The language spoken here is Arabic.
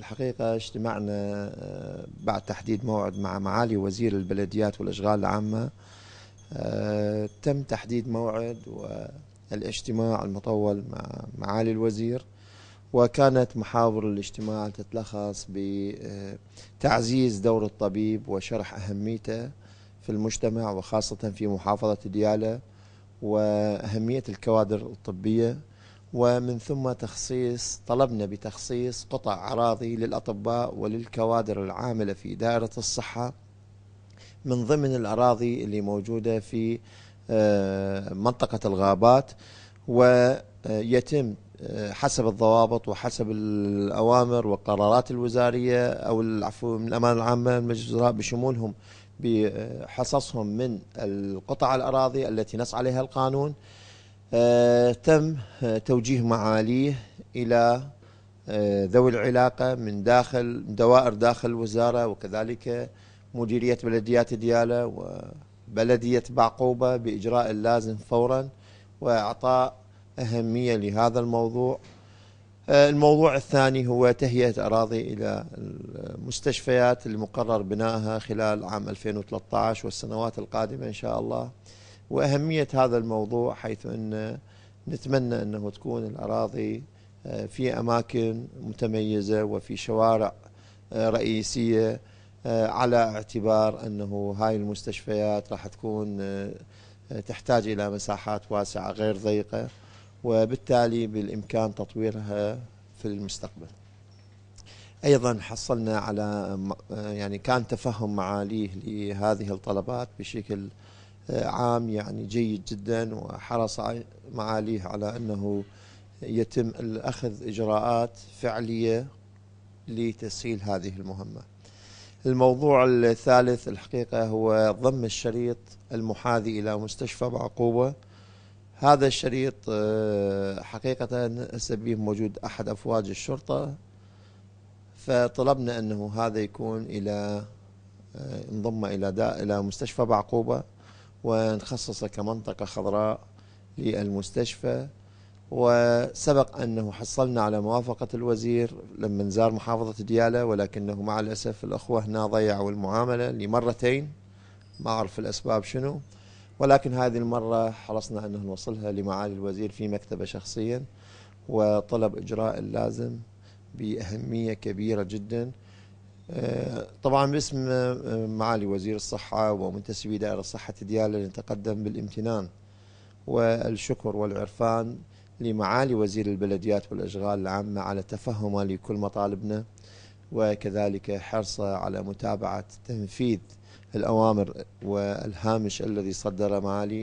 الحقيقة اجتمعنا بعد تحديد موعد مع معالي وزير البلديات والأشغال العامة. تم تحديد موعد والاجتماع المطول مع معالي الوزير، وكانت محاور الاجتماع تتلخص بتعزيز دور الطبيب وشرح أهميته في المجتمع وخاصة في محافظة ديالى، وأهمية الكوادر الطبية، ومن ثم طلبنا بتخصيص قطع أراضي للأطباء وللكوادر العاملة في دائرة الصحة من ضمن الأراضي اللي موجودة في منطقة الغابات، ويتم حسب الضوابط وحسب الأوامر والقرارات الوزارية أو العفو من الأمانة العامة لمجلس الوزراء بشمولهم بحصصهم من القطع الأراضي التي نص عليها القانون. تم توجيه معاليه إلى ذوي العلاقة من دوائر داخل الوزارة، وكذلك مديرية بلديات ديالى وبلدية بعقوبة بإجراء اللازم فورا وإعطاء أهمية لهذا الموضوع. الموضوع الثاني هو تهيئة أراضي إلى المستشفيات المقرر بنائها خلال عام 2013 والسنوات القادمة إن شاء الله. وأهمية هذا الموضوع حيث أن نتمنى أنه تكون الأراضي في أماكن متميزة وفي شوارع رئيسية، على اعتبار أنه هاي المستشفيات راح تكون تحتاج إلى مساحات واسعة غير ضيقة، وبالتالي بالإمكان تطويرها في المستقبل. أيضا حصلنا على يعني كان تفهم معاليه لهذه الطلبات بشكل عام يعني جيد جدا، وحرص معاليه على أنه يتم أخذ إجراءات فعلية لتسهيل هذه المهمة. الموضوع الثالث الحقيقة هو ضم الشريط المحاذي إلى مستشفى بعقوبة. هذا الشريط حقيقة به موجود أحد أفواج الشرطة، فطلبنا أنه هذا يكون انضم إلى مستشفى بعقوبة ونخصصه كمنطقة خضراء للمستشفى. وسبق أنه حصلنا على موافقة الوزير لما زار محافظة ديالى، ولكنه مع الأسف الأخوة هنا ضيعوا المعاملة لمرتين، ما أعرف الأسباب شنو، ولكن هذه المرة حرصنا أنه نوصلها لمعالي الوزير في مكتبه شخصيا، وطلب إجراء اللازم بأهمية كبيرة جدا. طبعا باسم معالي وزير الصحة ومنتسبي دائرة الصحة ديالى نتقدم بالامتنان والشكر والعرفان لمعالي وزير البلديات والأشغال العامة على تفهمه لكل مطالبنا، وكذلك حرصه على متابعة تنفيذ الأوامر والهامش الذي صدر معالي